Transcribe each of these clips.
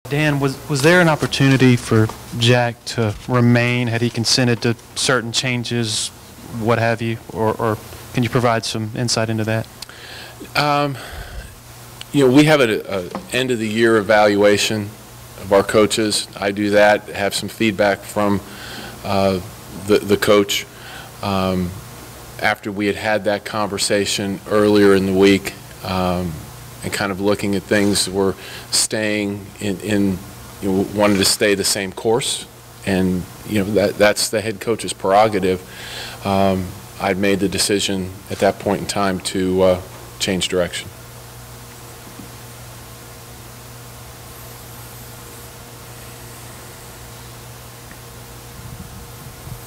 Dan, was there an opportunity for Jack to remain had he consented to certain changes, what have you, or can you provide some insight into that? We have an end of the year evaluation of our coaches. I do that, have some feedback from the coach. After we had that conversation earlier in the week, and kind of looking at things, we're staying wanted to stay the same course, and that's the head coach's prerogative. I'd made the decision at that point in time to change direction.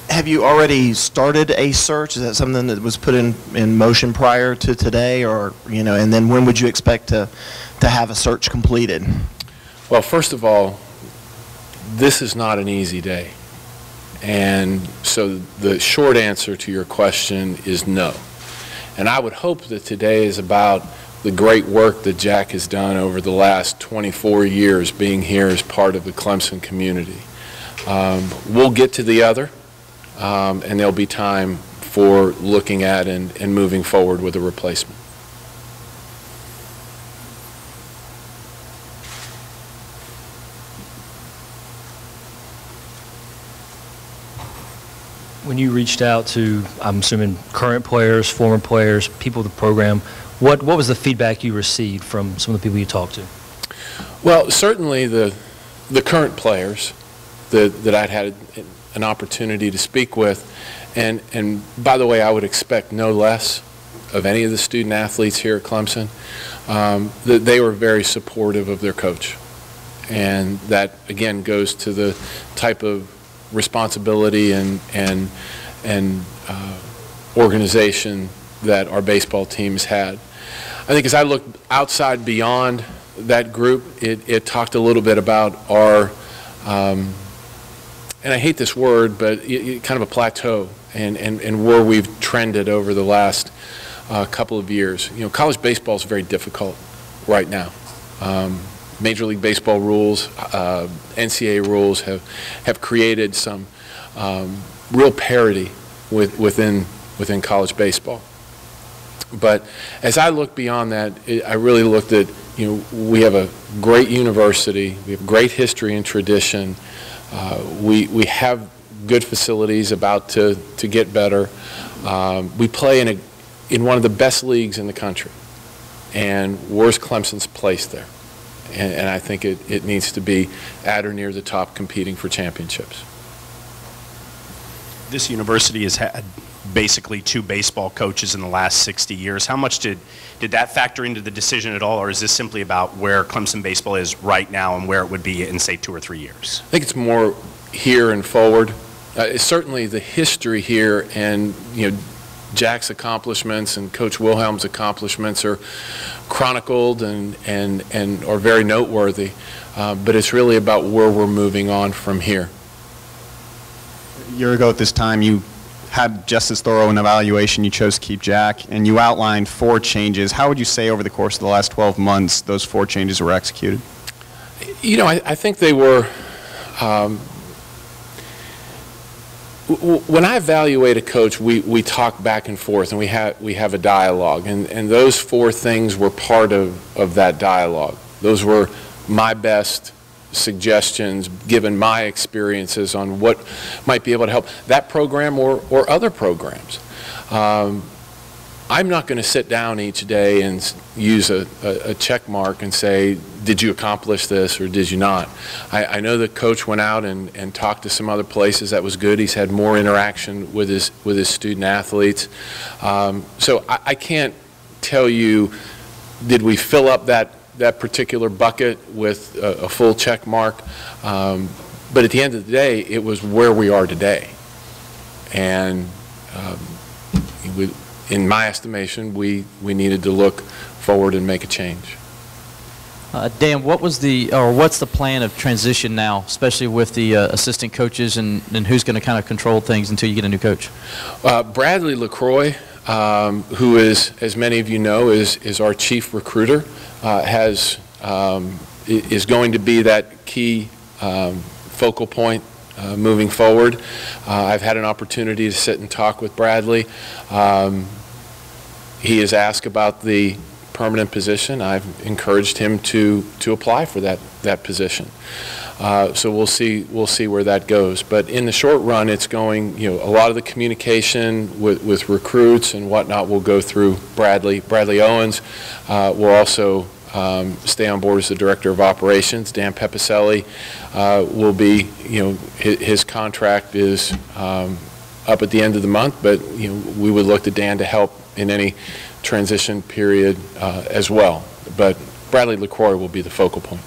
Have you already started a search? Is that something that was put in motion prior to today, or and then when would you expect to have a search completed? Well, first of all, this is not an easy day, and so the short answer to your question is no. And I would hope that today is about the great work that Jack has done over the last 24 years being here as part of the Clemson community. We'll get to the other. And there'll be time for looking at and moving forward with a replacement. When you reached out to, I'm assuming, current players, former players, people of the program, what was the feedback you received from some of the people you talked to? Well, certainly the current players that I'd had an opportunity to speak with, and by the way, I would expect no less of any of the student athletes here at Clemson, that they were very supportive of their coach. And that, again, goes to the type of responsibility and organization that our baseball team has had. I think as I look outside beyond that group, it talked a little bit about our and I hate this word, but kind of a plateau and where we've trended over the last couple of years. College baseball is very difficult right now. Major League Baseball rules, NCAA rules have created some real parity within college baseball. But as I look beyond that, I really looked at, we have a great university, we have great history and tradition. We have good facilities about to get better. We play in one of the best leagues in the country, and where's Clemson's place there? And I think it needs to be at or near the top, competing for championships. This university has had basically 2 baseball coaches in the last 60 years. How much did that factor into the decision at all, or is this simply about where Clemson baseball is right now and where it would be in, say, 2 or 3 years? I think it's more here and forward. Certainly the history here and, Jack's accomplishments and Coach Wilhelm's accomplishments are chronicled and are very noteworthy, but it's really about where we're moving on from here. A year ago at this time, you had just as thorough an evaluation. You chose to keep Jack, and you outlined 4 changes. How would you say over the course of the last 12 months those 4 changes were executed? I think they were, when I evaluate a coach, we talk back and forth, and we have a dialogue, and those 4 things were part of that dialogue. Those were my best suggestions given my experiences on what might be able to help that program or other programs. I'm not going to sit down each day and use a check mark and say, did you accomplish this or did you not? I know the coach went out and talked to some other places. That was good. He's had more interaction with his student athletes. So I can't tell you, did we fill up that particular bucket with a full check mark, but at the end of the day, it was where we are today. And in my estimation, we needed to look forward and make a change. Dan, what's the plan of transition now, especially with the assistant coaches and who's going to kind of control things until you get a new coach? Bradley LaCroix, who is, as many of you know, is our chief recruiter, has is going to be that key focal point moving forward. I've had an opportunity to sit and talk with Bradley. He has asked about the permanent position. I've encouraged him to apply for that position. So we'll see where that goes. But in the short run, it's going, a lot of the communication with recruits and whatnot will go through Bradley. Bradley Owens will also stay on board as the Director of Operations. Dan Pepicelli will be, his contract is up at the end of the month, but we would look to Dan to help in any transition period as well. But Bradley LaCroix will be the focal point.